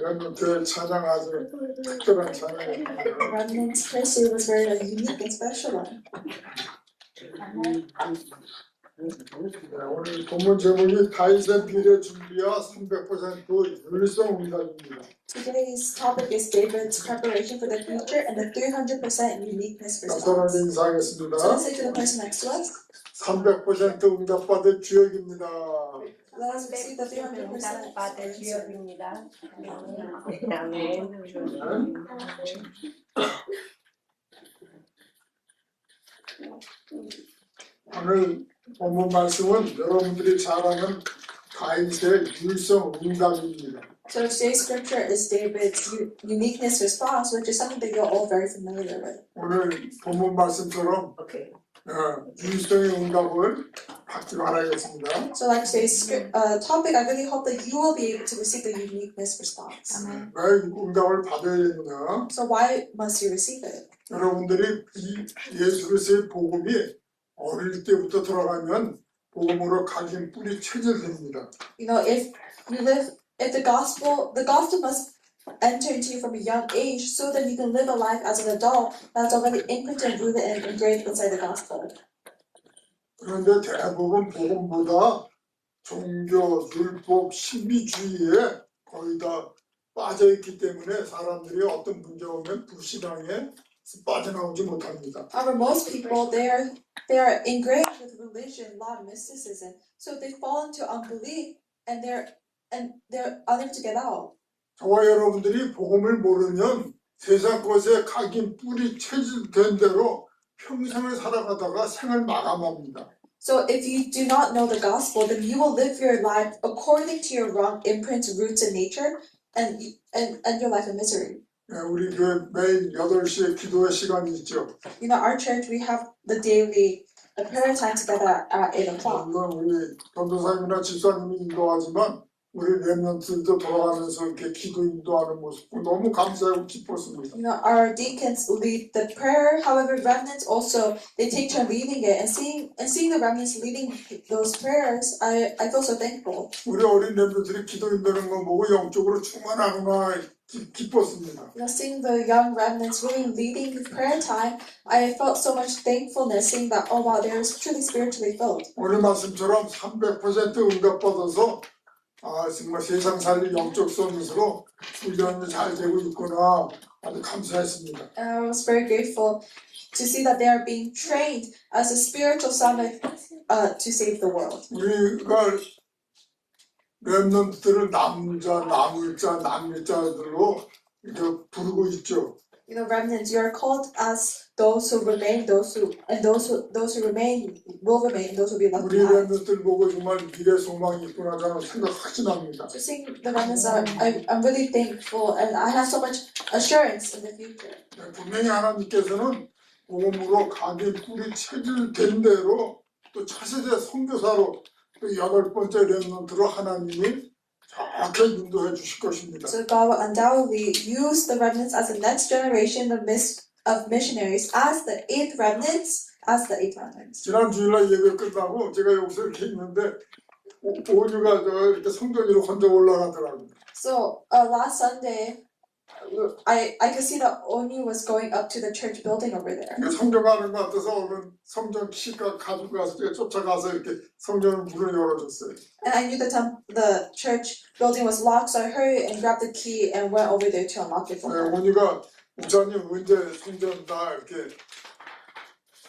렘넌트의 찬양 아주 특별한 찬양입니다. Remnant's praise was very unique and special one. 오늘 본문 제목이 다윗의 미래 준비와 300% 율성 응답입니다. Today's topic is David's preparation for the future and the 300% uniqueness 나사로에게 response. 인사하겠습니다. So let's say to the person next to us, 300% 응답받을 주역입니다. let us receive the 300% 받을 answer. 주역입니다. 오늘 본문 말씀은 여러분들이 잘 아는 다윗의 율성 응답입니다. So today's scripture is David's uniqueness response, which is something that you're all very familiar with. 오늘 본문 말씀처럼 율성의 응답을 받기 바라겠습니다. So like today's topic, I really hope that you will be able to receive the uniqueness response. 왜 응답을 받아야 되느냐? So why must you receive it? 여러분들이 이 예수 그리스도의 복음이 어릴 때부터 들어가면 복음으로 각인 뿌리 체질됩니다. You know, if the gospel must enter into you from a young age, so that you can live a life as an adult that's already imprinted, rooted, and engraved inside the gospel. 그런데 대부분 복음보다 종교, 율법, 신비주의에 거의 다 빠져 있기 때문에 사람들이 어떤 문제가 오면 불신앙에 빠져나오지 못합니다. However, most people they are ingrained with religion, law, and mysticism, so they fall into unbelief, and they're unable to get out. 저와 여러분들이 복음을 모르면 세상 것에 각인 뿌리 체질된 대로 평생을 살아가다가 생을 마감합니다. So if you do not know the gospel, then you will live your life according to your wrong imprints, roots, and nature, and your life in misery. 우리 교회 매일 8시에 기도의 시간이 있죠. You know, our church, we have the daily prayer time together at 8 o'clock. 물론 우리 전도사님이나 집사님이 인도하지만 우리 렘넌트들도 돌아가면서 이렇게 기도 인도하는 모습 너무 감사하고 기뻤습니다. You know, our deacons lead the prayer. However, remnants also they take turn leading it, and seeing the remnants leading those prayers, I feel so thankful. 우리 어린 렘넌트들이 기도 인도하는 거 보고 영적으로 충만하구나 기뻤습니다. You know, seeing the young remnants really leading the prayer time, I felt so much thankfulness, seeing that oh wow, they're truly spiritually filled. 오늘 말씀처럼 300% 응답받아서 정말 세상 살릴 영적 서밋으로 훈련이 잘 되고 있구나 아주 감사했습니다. And I was very grateful to see that they are being trained as a spiritual summit to save the world. 우리가 렘넌트들을 남자, 남을자, 남일자들로 이렇게 부르고 있죠. You know, remnants, you are called as those who remain, those who remain will remain, those who be left 우리 behind. 렘넌트들 보고 정말 미래 소망이 있구나 저는 생각하진 않습니다. So seeing the remnants, I'm really thankful, and I have so much assurance in the future. 분명히 하나님께서는 복음으로 각인 뿌리 체질된 대로 또 차세대 선교사로 또 8번째 렘넌트로 하나님이 정확히 인도해 주실 것입니다. So God will undoubtedly use the remnants as the next generation of missionaries, as the eighth remnants. 지난 주일날 예배 끝나고 제가 여기서 이렇게 있는데 오유가 이렇게 성전으로 혼자 올라가더라고요. So last Sunday, I could see that Onyu was going up to the church building over there. 성전 가는 것 같아서 오늘 성전 키가 가지고 가서 쫓아가서 이렇게 성전 문을 열어줬어요. And I knew the church building was locked, so I hurried and grabbed the key and went over there to unlock it for her. 오유가 목사님 언제 성전 다 이렇게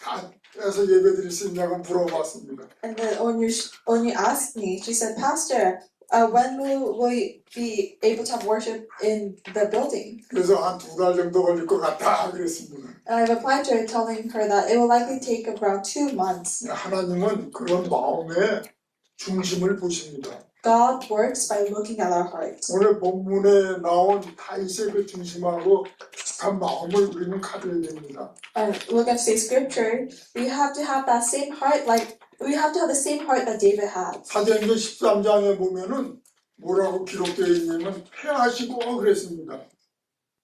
다 해서 예배 드릴 수 있냐고 물어봤습니다. And then Onyu asked me, she said, Pastor, when will we be able to have worship in the building? 그래서 한 2달 정도 걸릴 것 같다 그랬습니다. And I replied to her, telling her that it will likely take around 2 months. 하나님은 그런 마음의 중심을 보십니다. God works by looking at our hearts. 오늘 본문에 나온 다윗의 그 중심하고 비슷한 마음을 우리는 가져야 됩니다. Look at today's scripture. We have to have that same heart, we have to have the same heart that David had. 사도행전 13장에 보면은 뭐라고 기록되어 있냐면 패하시고 그랬습니다.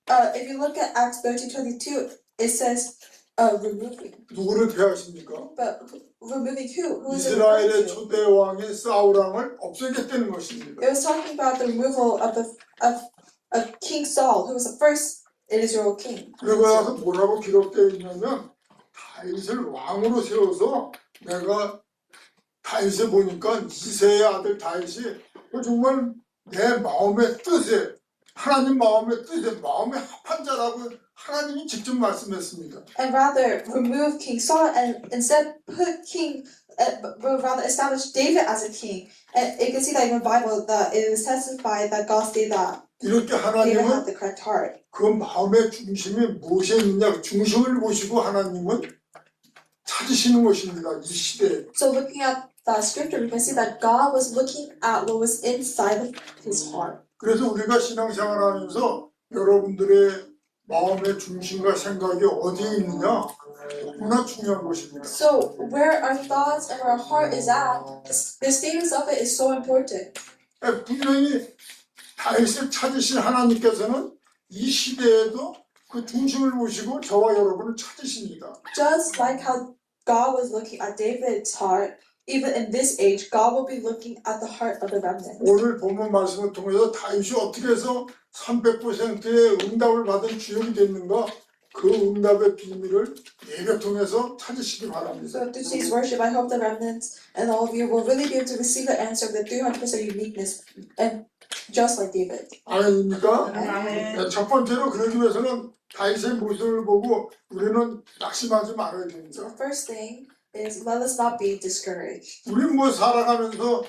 If you look at Acts 13:22, it says removing. 누구를 폐하십니까? But removing who? Who is it 이스라엘의 referring to? 초대 왕의 사울왕을 없애겠다는 것입니다. It was talking about the removal of King Saul, who was the first Israel king. 그러고 나서 뭐라고 기록되어 있냐면 다윗을 왕으로 세워서 내가 다윗을 보니까 이새의 아들 다윗이 정말 내 마음의 뜻에 하나님 마음의 뜻에 마음에 합한 자라고 하나님이 직접 말씀했습니다. And rather remove King Saul and instead put rather establish David as a king. And you can see that in the Bible that it is testified that God said that 이렇게 David 하나님은 had the correct heart. 그 마음의 중심이 무엇에 있느냐 중심을 보시고 하나님은 찾으시는 것입니다. 이 시대에. So looking at the scripture, we can see that God was looking at what was inside of his heart. 그래서 우리가 신앙생활하면서 여러분들의 마음의 중심과 생각이 어디에 있느냐 너무나 중요한 것입니다. So where our thoughts and our heart is at, the status of it is so important. 분명히 다윗을 찾으신 하나님께서는 이 시대에도 그 중심을 보시고 저와 여러분을 찾으십니다. Just like how God was looking at David's heart, even in this age, God will be looking at the heart of the remnant. 오늘 본문 말씀을 통해서 다윗이 어떻게 해서 300%의 응답을 받은 주역이 됐는가 그 응답의 비밀을 예배 통해서 찾으시기 바랍니다. So through today's worship, I hope the remnants and all of you will really be able to receive the answer of the 300% uniqueness, and just like David. 아멘입니까? Amen. 네, 첫 번째로 그러기 위해서는 다윗의 모습을 보고 우리는 낙심하지 말아야 됩니다. The first thing is let us not be discouraged. 우리 뭐 살아가면서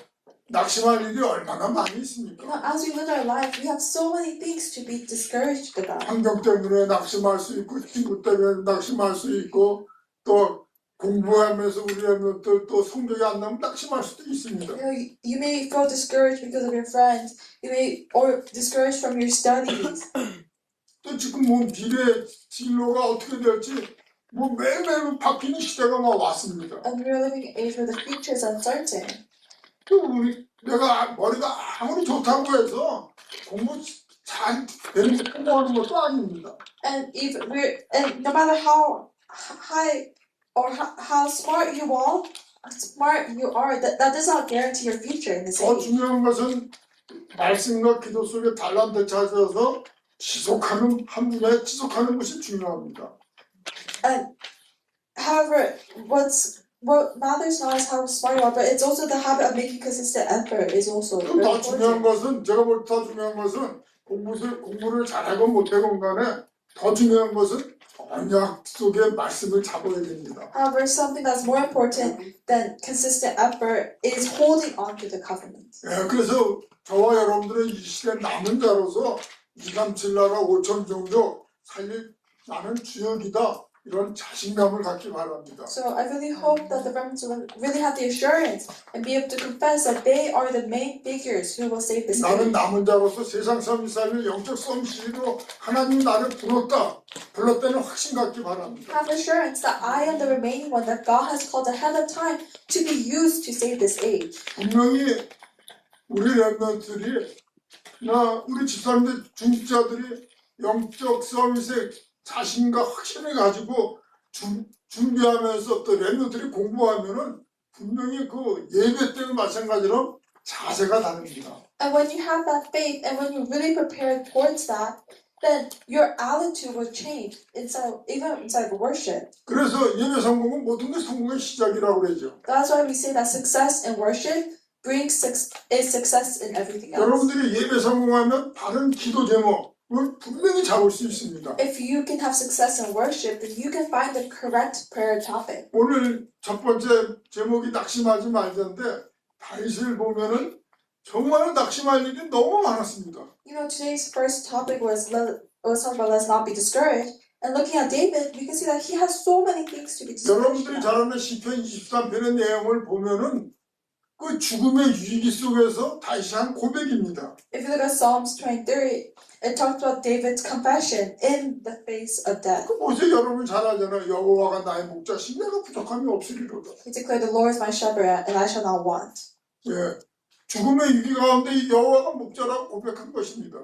낙심할 일이 얼마나 많이 You 있습니까? know, as we live our life, we have so many things to be discouraged about. 환경 때문에 낙심할 수 있고 친구 때문에 낙심할 수 있고 또 공부하면서 우리 애들 또 성적이 안 나면 낙심할 수도 있습니다. You know, you may feel discouraged because of your friends. You may or discouraged from your studies. 또 지금 뭐 미래 진로가 어떻게 될지 뭐 매일매일 바뀌는 시대가 막 왔습니다. And we are living in an age where the future is uncertain. 또 내가 머리가 아무리 좋다고 해서 공부 잘 되는 공부하는 것도 아닙니다. And no matter how high or how smart you are, that does not guarantee your future in this 더 age. 중요한 것은 말씀과 기도 속에 달란트 찾아서 지속하는 한 분야에 지속하는 것이 중요합니다. And however, what matters not is how smart you are, but it's also the habit of making consistent effort is also 또 very 더 중요한 important. 것은 제가 볼 때 더 중요한 것은 공부를 잘하건 못하건 간에 더 중요한 것은 언약 속의 말씀을 잡아야 됩니다. However, something that's more important than consistent effort is holding on to the covenant. 예, 그래서 저와 여러분들은 이 시대 남은 자로서 237 나라 5천 정도 살릴 나는 주역이다 이런 자신감을 갖기 바랍니다. So I really hope that the remnants will really have the assurance and be able to confess that they are the main figures who will save this 나는 age. 남은 자로서 세상 삶이 살며 영적 썸씨로 하나님 나를 불렀다는 확신 갖기 바랍니다. Have assurance that I am the remaining one that God has called ahead of time to be used to save this age. 분명히 우리 랩런트들이 우리 집사람들 중직자들이 영적 서밋에 자신과 확신을 가지고 준비하면서 또 랩런트들이 공부하면은 분명히 그 예배 때는 마찬가지로 자세가 다릅니다. And when you have that faith and when you really prepare towards that, then your attitude will change even inside of worship. 그래서 예배 성공은 모든 게 성공의 시작이라고 그러죠. That's why we say that success in worship is success in everything else. 여러분들이 예배 성공하면 바른 기도 제목을 분명히 잡을 수 있습니다. If you can have success in worship, then you can find the correct prayer topic. 오늘 첫 번째 제목이 낙심하지 말자인데 다윗을 보면은 정말 낙심할 일이 너무 많았습니다. You know, today's first topic was talking about let's not be discouraged. And looking at David, we can see that he has so many things to be discouraged 여러분들이 잘 about. 아는 시편 23편의 내용을 보면은 그 죽음의 위기 속에서 다시 한 고백입니다. If you look at Psalms 23, it talks about David's confession in the face of death. 그 보세요, 여러분 잘 알잖아요. 여호와가 나의 목자신 내가 부족함이 없으리로다. He declared, "The Lord is my shepherd, and I shall not want." 예, 죽음의 위기 가운데 여호와가 목자라고 고백한 것입니다.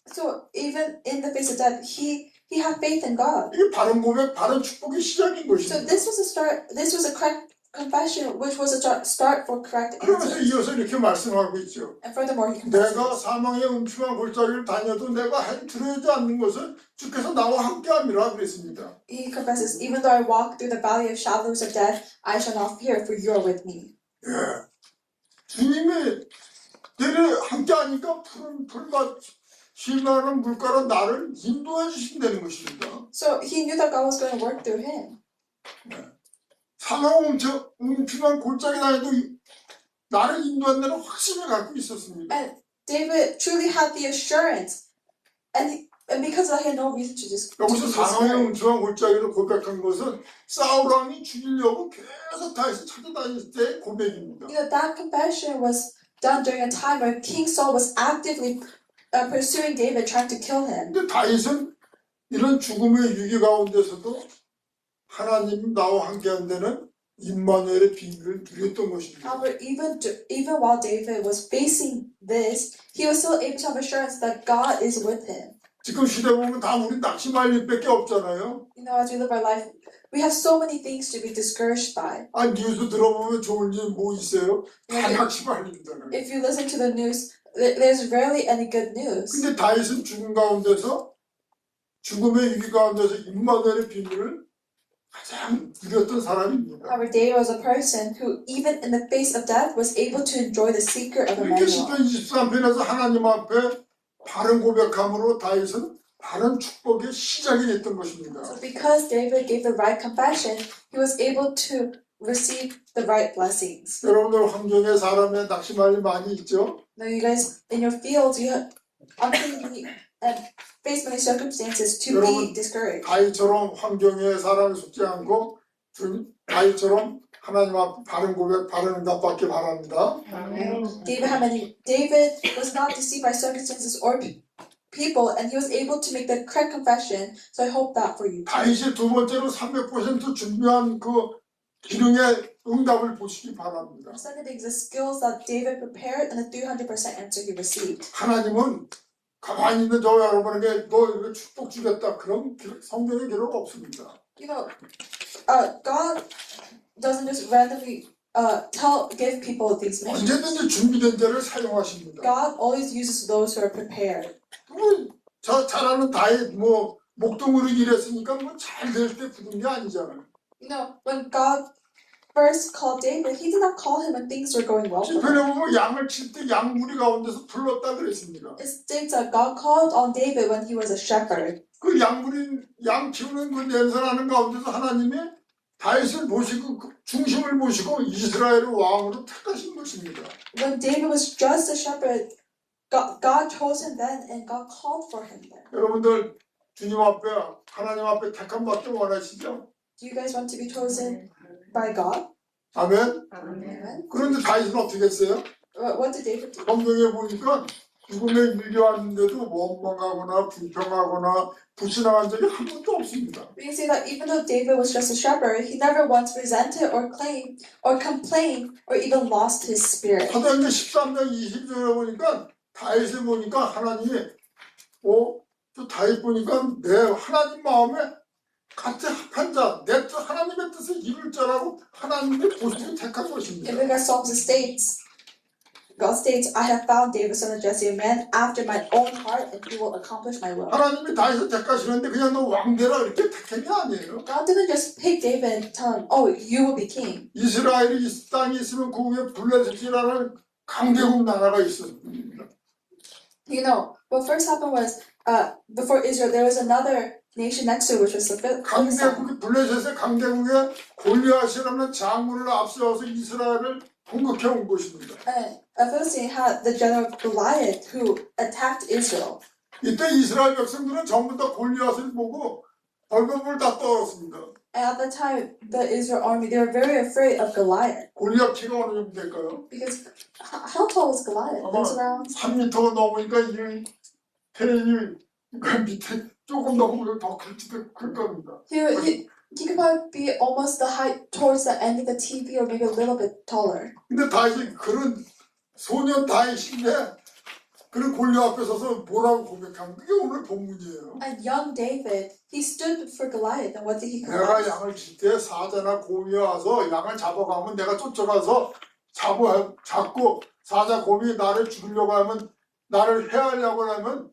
So even in the face of death, he he had faith in God. 이게 바른 고백, 바른 축복의 시작인 So 것입니다. this was a start. This was a correct confession, which was a start for correct 그러면서 answers. 이어서 이렇게 말씀하고 있죠. And furthermore, he 내가 confesses. 사망의 음침한 골짜기를 다녀도 내가 두려워하지 않는 것은 주께서 나와 함께함이라 그랬습니다. He confesses, even though I walk through the valley of shadows of death, I shall not fear, for you are with me. 예. 주님이 내려 함께하니까 푸른 풀과 쉴만한 물가로 나를 인도해 주신다는 것입니다. So he knew that God was going to work through him. 사망의 음침한 골짜기 다녀도 나를 인도한다는 확신을 갖고 있었습니다. And David truly had the assurance, and because of that, he had no reason to just. 여기서 사망의 음침한 골짜기를 고백한 것은 사울 왕이 죽이려고 계속 다윗을 찾아다닐 때의 고백입니다. You know, that confession was done during a time where King Saul was actively pursuing David, trying to kill him. 근데 다윗은 이런 죽음의 위기 가운데서도 하나님 나와 함께한다는 임마누엘의 비밀을 누렸던 것입니다. However, even while David was facing this, he was still able to have assurance that God is with him. 지금 시대 보면 다 우리 낙심할 일밖에 없잖아요. You know, as we live our life, we have so many things to be discouraged by. 아 뉴스 들어보면 좋은 일 뭐 있어요? 다 낙심할 일이잖아요. If you listen to the news, there's rarely any good news. 근데 다윗은 죽음 가운데서 죽음의 위기 가운데서 임마누엘의 비밀을 가장 누렸던 사람입니다. However, David was a person who, even in the face of death, was able to enjoy the secret of 이렇게 Emmanuel. 10편 23편에서 하나님 앞에 바른 고백함으로 다윗은 바른 축복의 시작이 됐던 것입니다. So because David gave the right confession, he was able to receive the right blessings. 여러분들 환경에 사람의 낙심할 일 많이 있죠? Now, you guys, in your fields, you often face many circumstances to be discouraged. 다윗처럼 환경에 사람이 속지 않고 다윗처럼 하나님 앞 바른 고백, 바른 응답받기 바랍니다. David was not deceived by circumstances or people, and he was able to make the correct confession. So I hope that for you. 다윗이 두 번째로 300% 준비한 그 기능의 응답을 보시기 바랍니다. The second thing is the skills that David prepared and the 300% answer he received. 하나님은 가만히 있는 저 여러분에게 너 이거 축복 주겠다 그런 성경의 기록 없습니다. You know, God doesn't just randomly give people these missions. 언제든지 준비된 자를 사용하십니다. God always uses those who are prepared. 저 잘하는 다윗 뭐 목동으로 일했으니까 뭐 잘 될 때 부른 게 아니잖아요. You know, when God first called David, he did not call him when things were going well for him. 시편에 보면 양을 칠 때 양무리 가운데서 불렀다 그랬습니다. It states that God called on David when he was a shepherd. 그 양 키우는 그 냄새 나는 가운데서 하나님이 다윗을 보시고 그 중심을 보시고 이스라엘의 왕으로 택하신 것입니다. When David was just a shepherd, God chose him then, and God called for him then. 여러분들 주님 앞에 하나님 앞에 택함 받기 원하시죠? Do you guys want to be chosen by God? 아멘. Amen. 그런데 다윗은 어떻게 했어요? What did David do? 성경에 보니까 죽음에 밀려왔는데도 원망하거나 불평하거나 불신앙한 적이 한 번도 없습니다. We can see that even though David was just a shepherd, he never once resented or complained or even lost his spirit. 사도행전 13장 20절에 보니까 다윗을 보니까 하나님이 또 다윗 보니까 내 하나님 마음에 같이 합한 자, 내 뜻 하나님의 뜻을 이룰 자라고 하나님이 보시고 택한 것입니다. In the Psalms God states, I have found David, son of Jesse, a man after my own heart, and he will accomplish my will. 하나님이 다윗을 택하시는데 그냥 너 왕되라 이렇게 택한 게 아니에요. God didn't just pick David and tell him, oh, you will be king. 이스라엘이 이 땅에 있으면 그 위에 블레셋이라는 강대국 나라가 있었습니다. You know, what first happened was, before Israel, there was another nation next to it, which was the Philistines. 강대국이 블레셋의 강대국에 골리앗이라는 장군을 앞세워서 이스라엘을 공격해 온 것입니다. Philistine had the general Goliath who attacked Israel. 이때 이스라엘 백성들은 전부 다 골리앗을 보고 벌벌벌 다 떨었습니다. And at the time, the Israel army, they were very afraid of Goliath. 골리앗 키가 어느 정도 될까요? Because how tall was Goliath? It was around 3m가 넘으니까 이 태이 그 밑에 조금 넘으면 더 클지도 클 겁니다. He could probably be almost the height towards the end of the TV or maybe a little bit taller. 근데 다윗이 그런 소년 다윗인데 그런 골리앗 앞에 서서 뭐라고 고백한 그게 오늘 본문이에요. And young David, he stood before Goliath, and what did he 내가 confess? 양을 칠 때 사자나 곰이 와서 양을 잡아가면 내가 쫓아가서 잡고 사자 곰이 나를 죽이려고 하면 나를 해하려고 하면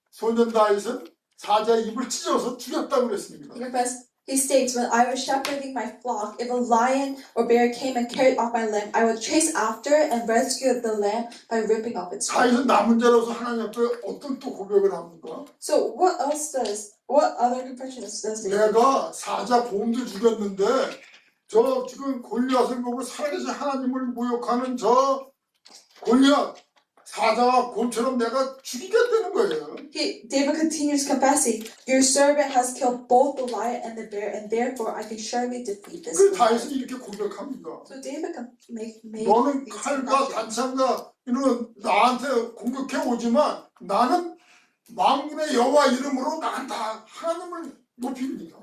소년 다윗은 사자의 입을 찢어서 죽였다고 그랬습니다. He confessed, he states, when I was shepherding my flock, if a lion or bear came and carried off my lamb, I would chase after and rescue the lamb by ripping off its horn. 다윗은 남은 자로서 하나님 앞에 어떤 또 고백을 합니까? So what other confessions does David? 내가 사자 곰도 죽였는데 저 지금 골리앗을 보고 살아계신 하나님을 모욕하는 저 골리앗 사자와 곰처럼 내가 죽이겠다는 거예요. David continues confessing, your servant has killed both the lion and the bear, and therefore I can surely defeat this 그 lion. 다윗은 이렇게 고백합니다. So David can make 너는 these 칼과 confessions. 단창과 이런 나한테 공격해 오지만 나는 만군의 여호와 이름으로 나는 다 하나님을 높입니다.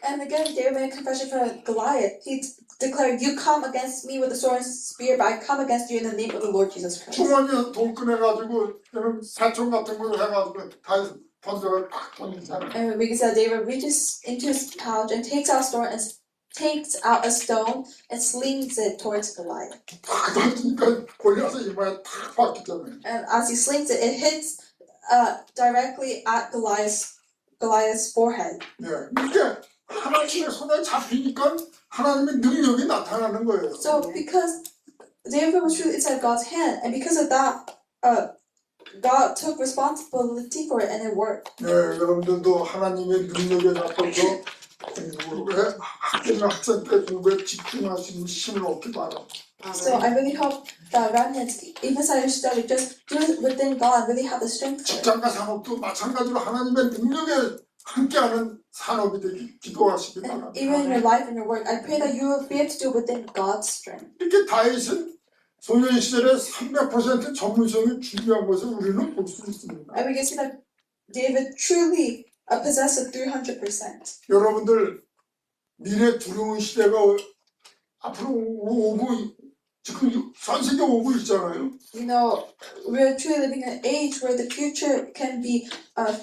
And again, David made a confession for Goliath. He declared, you come against me with a sword and spear, but I come against you in the name of the Lord Jesus Christ. 주머니에서 돌 꺼내가지고 이런 사총 같은 걸로 해가지고 다윗 던져가 팍 던지잖아요. And we can see that David reaches into his pouch and takes out a sword and takes out a stone and slings it towards Goliath. 팍 던지니까 골리앗의 이마에 탁 박히잖아요. And as he slings it, it hits directly at Goliath's forehead. 네, 이게 하나님의 손에 잡히니까 하나님의 능력이 나타나는 거예요. So because David was truly inside God's hand, and because of that, God took responsibility for it, and it worked. 네, 여러분들도 하나님의 능력에 잡혀서 공부에 학생 때 공부에 집중할 수 있는 힘을 얻기 바랍니다. So I really hope that remnants, even as you study, just do it within God, really have the strength for it. 직장과 산업도 마찬가지로 하나님의 능력에 함께하는 산업이 되기 기도하시기 And 바랍니다. even in your life and your work, I pray that you will be able to do it within God's strength. 이렇게 다윗은 소년 시절에 300% 전문성이 중요한 것을 우리는 볼 수 있습니다. And we can see that David truly possessed 300%. 여러분들 미래 두려운 시대가 앞으로 오고 지금 전 세계 오고 있잖아요. You know, we're truly living in an age where the future can be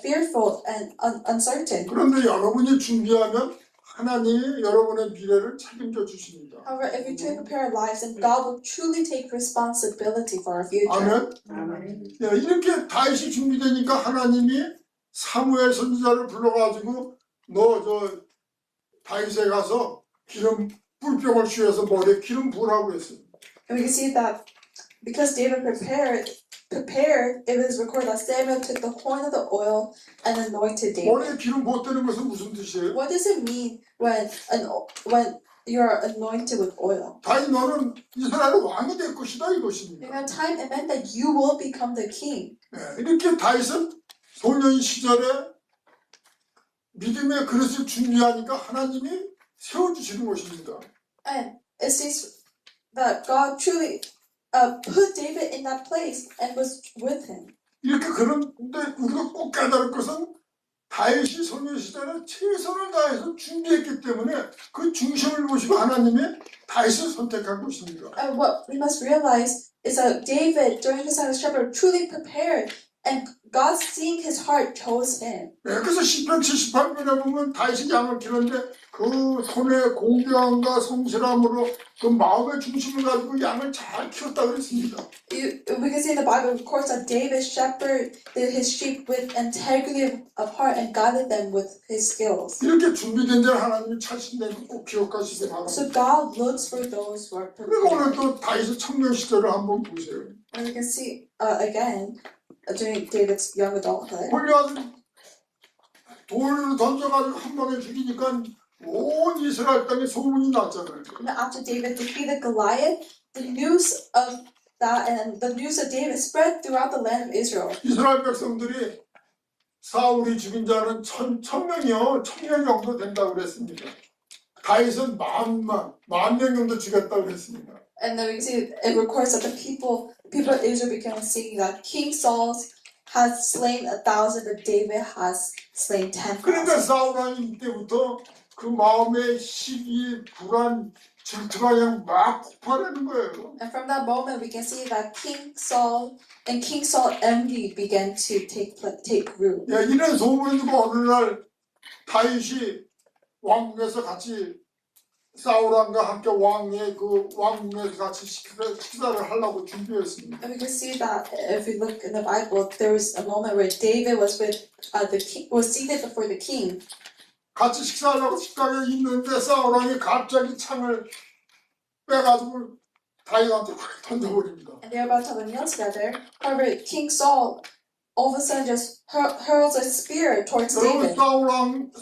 fearful and uncertain. 그런데 여러분이 준비하면 하나님이 여러분의 미래를 책임져 주십니다. However, if we truly prepare our lives, then God will truly take responsibility for our future. 아멘. 네, 이렇게 다윗이 준비되니까 하나님이 사무엘 선지자를 불러가지고 너 저 다윗에 가서 기름 뿔병을 쥐어서 머리에 기름 부으라고 했어요. And we can see that because David prepared, it was recorded that Samuel took the horn of the oil and anointed David. 머리에 기름 부었다는 것은 무슨 뜻이에요? What does it mean when you're anointed with oil? 다윗 너는 이스라엘의 왕이 될 것이다 이것입니다. In that time, it meant that you will become the king. 네, 이렇게 다윗은 소년 시절에 믿음의 그릇을 준비하니까 하나님이 세워주시는 것입니다. And it says that God truly put David in that place and was with him. 이렇게 그런데 우리가 꼭 깨달을 것은 다윗이 소년 시절에 최선을 다해서 준비했기 때문에 그 중심을 보시고 하나님이 다윗을 선택한 것입니다. And what we must realize is that David, during his time as shepherd, truly prepared, and God, seeing his heart, chose him. 네, 그래서 시편 78편에 보면 다윗이 양을 기르는데 그 손의 공경과 성실함으로 그 마음의 중심을 가지고 양을 잘 키웠다 그랬습니다. We can see in the Bible, of course, that David shepherded his sheep with integrity of heart and guided them with his skills. 이렇게 준비된 자를 하나님이 찾으신다는 꼭 기억하시기 바랍니다. So God looks for those who are 그리고 오늘 prepared. 또 다윗의 청년 시절을 한번 보세요. And we can see again during David's young adulthood. 골리앗은 돌을 던져가지고 한 방에 죽이니까 온 이스라엘 땅에 소문이 났잖아요. And after David defeated Goliath, the news of that and the news of David spread throughout the land of Israel. 이스라엘 백성들이 사울이 죽인 자는 천명이요, 1000명 정도 된다고 그랬습니다. 다윗은 만 명 정도 죽였다고 그랬습니다. And then we can see it records that the people of Israel began saying that King Saul has slain 1,000, but David has slain 10,000. 그러니까 사울 왕이 이때부터 그 마음의 시기, 불안, 질투가 그냥 막 폭발하는 거예요. And from that moment, we can see that King Saul envy began to take root. 예, 이런 소문이 듣고 어느 날 다윗이 왕궁에서 같이 사울왕과 함께 왕궁에서 같이 식사를 하려고 준비했습니다. And we can see that if we look in the Bible, there was a moment where David was with the king, was seated before the king. 같이 식사하려고 식당에 있는데 사울왕이 갑자기 창을 빼가지고 다윗한테 확 던져버립니다. And they're about to have a meal together. However, King Saul all of a sudden just hurls a spear towards 여러분 David.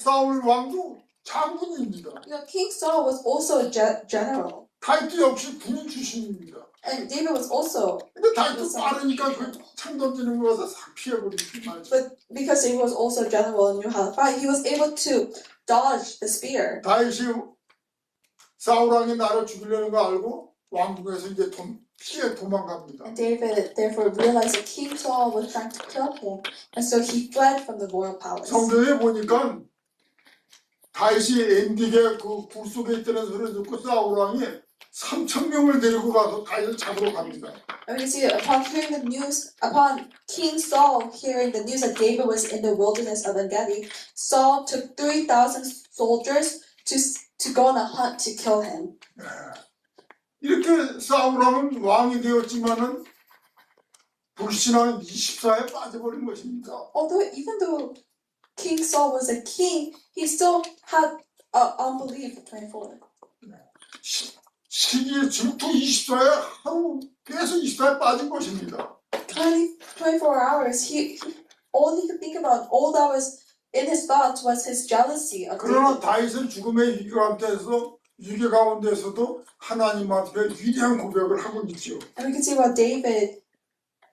사울 왕도 장군입니다. You know, King Saul was also a general, 다윗도 역시 군인 출신입니다. and David was also. 근데 다윗도 빠르니까 그 창 던지는 거에서 싹 피해버리지 말죠. But because he was also a general and knew how to fight, he was able to dodge the spear. 다윗이 사울왕이 나를 죽이려는 거 알고 왕궁에서 이제 피해 도망갑니다. And David therefore realized that King Saul was trying to kill him, and so he fled from the royal palace. 성경에 보니까 다윗이 엔딕의 그 굴 속에 있다는 소리를 듣고 사울왕이 3,000명을 데리고 가서 다윗을 잡으러 갑니다. And we can see upon King Saul hearing the news that David was in the wilderness of En-Gedi, Saul took 3,000 soldiers to go on a hunt to kill him. 이렇게 사울왕은 왕이 되었지만은 불신앙은 24에 빠져버린 것입니다. Even though King Saul was a king, he still had unbelief at 24. 시기의 질투 24에 하루 계속 24에 빠진 것입니다. 24 hours, all he could think about, all that was in his thoughts was his jealousy of 그러나 David. 다윗은 죽음의 위기 가운데서도 하나님 앞에 위대한 고백을 하고 있죠. And we can see what David,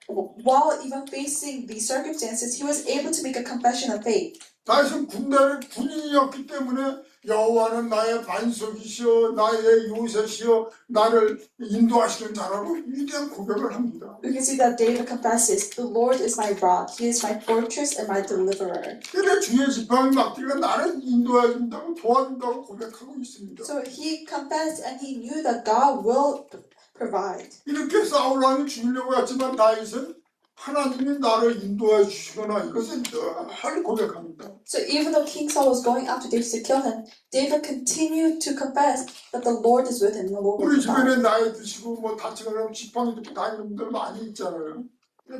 while even facing these circumstances, he was able to make a confession of faith. 다윗은 군인이었기 때문에 여호와는 나의 반석이시여 나의 요새시여 나를 인도하시는 자라고 위대한 고백을 합니다. We can see that David confesses, "The Lord is my rock; He is my fortress and my deliverer." 그래 주의 지팡이 막대가 나를 인도해 준다고 도와준다고 고백하고 있습니다. So he confessed and he knew that God will provide. 이렇게 사울왕이 죽이려고 했지만 다윗은 하나님이 나를 인도해 주시거나 이것은 늘 고백합니다. So even though King Saul was going after David to kill him, David continued to confess that the Lord is with him. The Lord will 우리 provide. 주변에 나이 드시고 뭐 다치거나 지팡이 들고 다니는 분들 많이 있잖아요.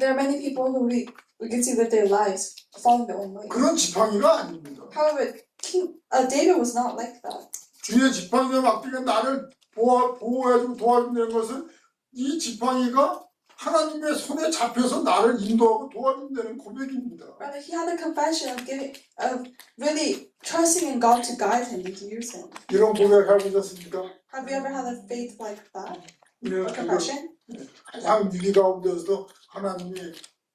There are many people who we can see live their lives following their own way. 그런 지팡이가 아닙니다. However, David was not like that. 주의 지팡이와 막대가 나를 보호해주고 도와준다는 것은 이 지팡이가 하나님의 손에 잡혀서 나를 인도하고 도와준다는 고백입니다. Rather, he had a confession of really trusting in God to guide him and to use him. 이런 고백 해보셨습니까? Have you ever had a faith like that? 이런 A confession? 가장 위기 가운데서도 하나님이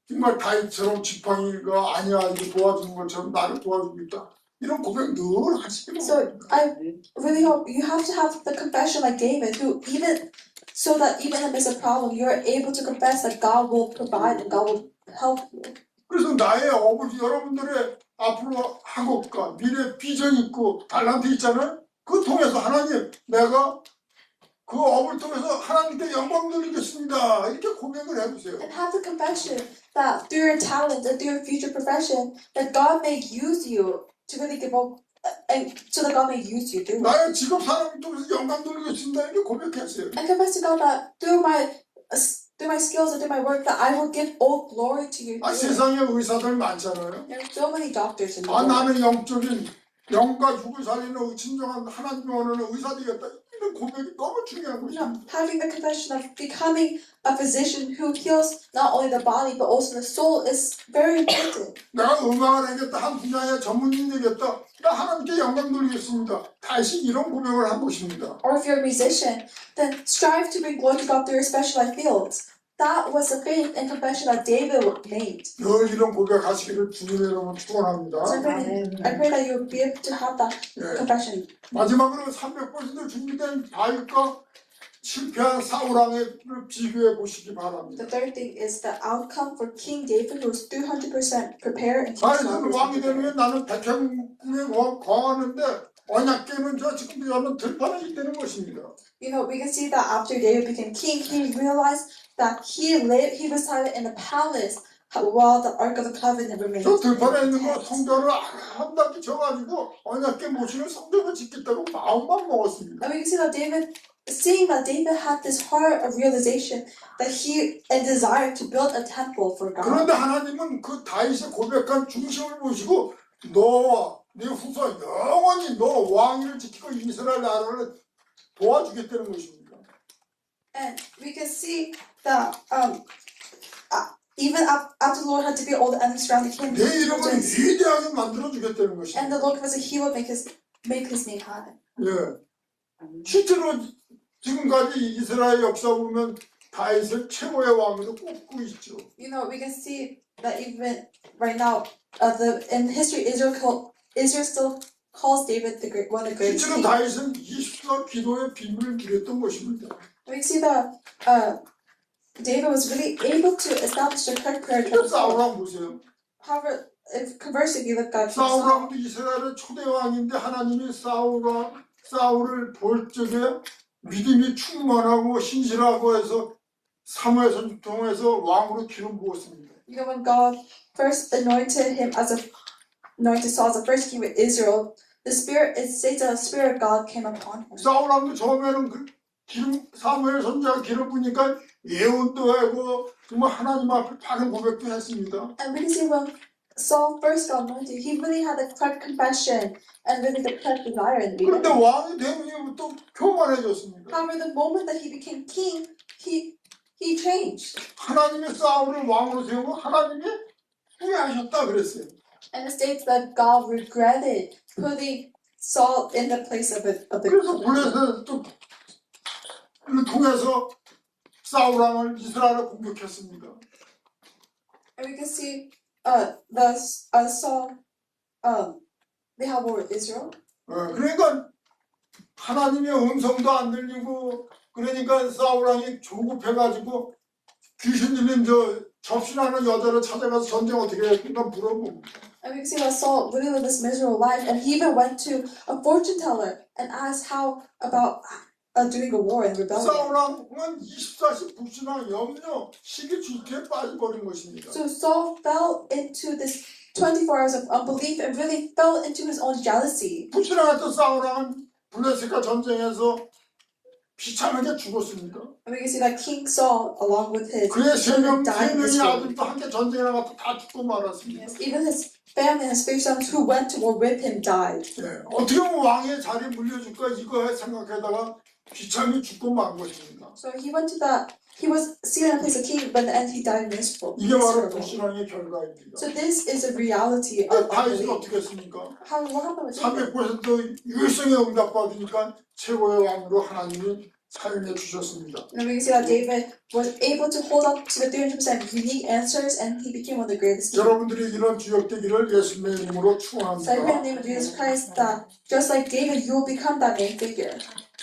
정말 다윗처럼 지팡이가 아니야 이렇게 도와주는 것처럼 나를 도와주고 있다. 이런 고백 늘 하시기로. So I really hope you have to have the confession like David, who so that even in the midst of problem, you are able to confess that God will provide and God will help you. 그래서 나의 업을 여러분들의 앞으로 학업과 미래 비전 있고 달란트 있잖아요. 그 통해서 하나님 내가 그 업을 통해서 하나님께 영광 돌리겠습니다. 이렇게 고백을 해보세요. And have the confession that through your talent and through your future profession, that God may use you to really give up, and so that God may use you through it. 나의 직업 산업을 통해서 영광 돌리겠습니다. 이렇게 고백했어요. And confess to God that through my skills and through my work, that I will give all glory to you. 아, 세상에 의사들 많잖아요. There are so many doctors in the 아, world. 나는 영적인 영과 육을 살리는 진정한 하나님의 원하는 의사 되겠다. 이런 고백이 너무 중요한 No, 것입니다. having the confession of becoming a physician who heals not only the body but also the soul is very important. 내가 음악을 하겠다. 한 분야의 전문인 되겠다. 나 하나님께 영광 돌리겠습니다. 다시 이런 고백을 한 것입니다. Or if you're a musician, then strive to bring glory to God through your specialized fields. That was the faith and confession that David made. 늘 이런 고백하시기를 주님의 이름으로 축원합니다. So I pray that you'll be able to have that confession. 마지막으로 300% 준비된 다윗과 실패한 사울왕을 비교해 보시기 바랍니다. The third thing is the outcome for King David, who was 300% prepared and 다윗은 왕이 되면 나는 백향궁에 거하는데 언약궤는 저 지금 여러분 들판에 있다는 것입니다. You know, we can see that after David became king, he realized that he resided in the palace while the Ark of the Covenant remained 저 in 들판에 the 있는 거 tent. 성전을 한바퀴 쳐가지고 언약궤 모시는 성전을 짓겠다고 마음만 먹었습니다. And we can see that David, seeing that David had this heart of realization that he and desire to build a temple for God. 그런데 하나님은 그 다윗의 고백한 중심을 보시고 너와 네 후손 영원히 너 왕위를 지키고 이스라엘 나라를 도와주겠다는 것입니다. And we can see that even after the Lord had to be all the enemies surrounding him, 내 이름을 위대하게 만들어 주겠다는 and 것입니다. the Lord was he would make his name high. 예. 실제로 지금까지 이스라엘 역사 보면 다윗을 최고의 왕으로 꼽고 있죠. You know, we can see that even right now, in history, Israel still calls David one of the greatest 실제로 kings. 다윗은 20년 기도의 비밀을 누렸던 것입니다. We can see that David was really able to establish the correct prayer 또 time. 사울왕 보세요. However, conversely, if you look at King Saul, 사울왕도 이스라엘의 초대 왕인데 하나님이 사울을 볼 적에 믿음이 충만하고 신실하고 해서 사무엘 선지를 통해서 왕으로 기름 부었습니다. you know, when God first anointed Saul as the first king of Israel, it states that the Spirit of God came upon him. 사울왕도 처음에는 그 기름 사무엘 선지가 기름 부니까 예언도 하고 정말 하나님 앞에 바른 고백도 했습니다. And we can see when Saul first got anointed, he really had the correct confession and really the correct desire in the 그런데 beginning. 왕이 되면 또 교만해졌습니다. However, the moment that he became king, he changed. 하나님이 사울을 왕으로 세우고 하나님이 후회하셨다 그랬어요. And it states that God regretted putting Saul in the place of the 그래서 블레셋 또 통해서 사울 왕을 이스라엘을 공격했습니다. And we can see Saul they have war with Israel. 그러니까 하나님의 음성도 안 들리고 그러니까 사울 왕이 조급해가지고 귀신 들린 접신하는 여자를 찾아가서 전쟁 어떻게 했는가 물어봅니다. And we can see that Saul really lived this miserable life, and he even went to a fortune teller and asked how about doing a war and rebellion. 사울 왕은 24시 불신앙 염려 시기 질투에 빠져버린 것입니다. So Saul fell into this 24 hours of unbelief and really fell into his own jealousy. 불신앙했던 사울 왕은 블레셋과 전쟁에서 비참하게 죽었습니다. And we can see that King Saul, along with his 그의 children, died in this 세 명의 war. 아들도 함께 전쟁에 나가서 다 죽고 말았습니다. Yes, even his family and his three sons who went to war with him died. 예, 어떻게 보면 왕의 자리 물려줄까 이거 생각하다가 비참히 죽고 만 것입니다. So he was seated in the place of king, but in the end he died miserable. 이게 바로 불신앙의 결과입니다. So this is a reality of 다윗은 unbelief. 어떻게 했습니까? What happened with David? 300% 유일성에 응답받으니까 최고의 왕으로 하나님이 사용해 주셨습니다. And we can see that David was able to hold up to the 300% unique answers, and he became one of the greatest kings. 여러분들이 이런 주역되기를 예수님의 이름으로 So I pray in 축원합니다. the name of Jesus Christ that just like David, you will become that main figure.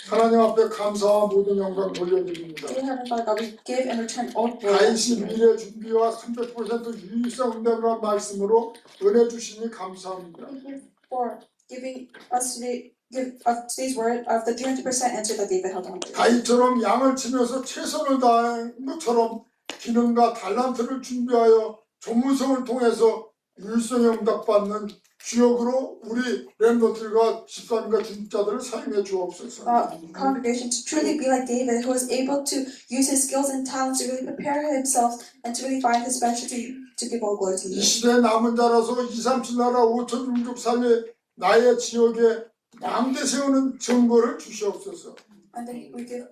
하나님 앞에 감사와 모든 영광 돌려드립니다. Dear Heavenly Father God, we give and return all glory. 다윗이 미래 준비와 300% 유일성 응답이라는 말씀으로 은혜 주시니 감사합니다. Thank you for giving us today's word of the 300% answer that David held on to. 다윗처럼 양을 치면서 최선을 다한 것처럼 기능과 달란트를 준비하여 전문성을 통해서 유일성에 응답받는 주역으로 우리 렘넌트들과 집사님과 중직자들을 사용해 주옵소서. Congregation to truly be like David, who was able to use his skills and talents to really prepare himself and to really find his specialty to give all glory to 이 you. 시대에 남은 자라서 2, 3천 나라 5천 민족 살에 나의 지역에 망대 세우는 증거를 주시옵소서. And then we give,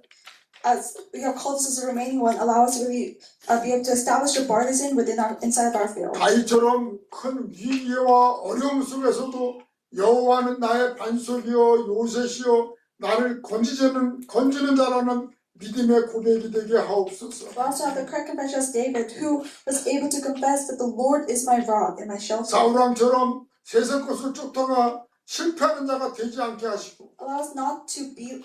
as we have called us as the remaining one, allow us to really be able to establish a partisan inside of our field. 다윗처럼 큰 위기와 어려움 속에서도 여호와는 나의 반석이요 요새시요 나를 건지는 자라는 믿음의 고백이 되게 하옵소서. We also have the correct confession as David, who was able to confess that the Lord is my rock and my shelter. 사울왕처럼 세상 것을 쫓다가 실패하는 자가 되지 않게 하시고 Allow us not to be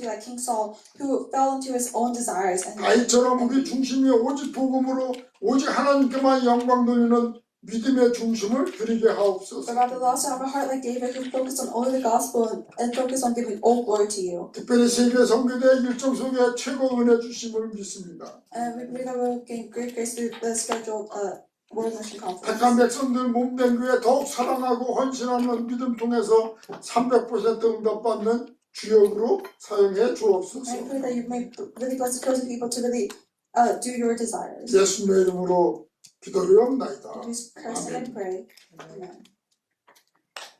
like King Saul, who fell into his own desires and 다윗처럼 우리 중심이 오직 복음으로 오직 하나님께만 영광 돌리는 믿음의 중심을 드리게 하옵소서. But rather, let us have a heart like David who focused on only the gospel and focused on giving all glory to you. 특별히 세계 선교대 일정 속에 최고 은혜 주심을 믿습니다. And we believe that we will gain great grace through the scheduled World Mission Conference. 택한 백성들 몸된 교회 더욱 사랑하고 헌신하는 믿음 통해서 300% 응답받는 주역으로 사용해 주옵소서. I pray that you may really bless the chosen people to really do your desires. 예수님의 이름으로 기도를 In 합나이다. Jesus Christ's name I pray. Amen.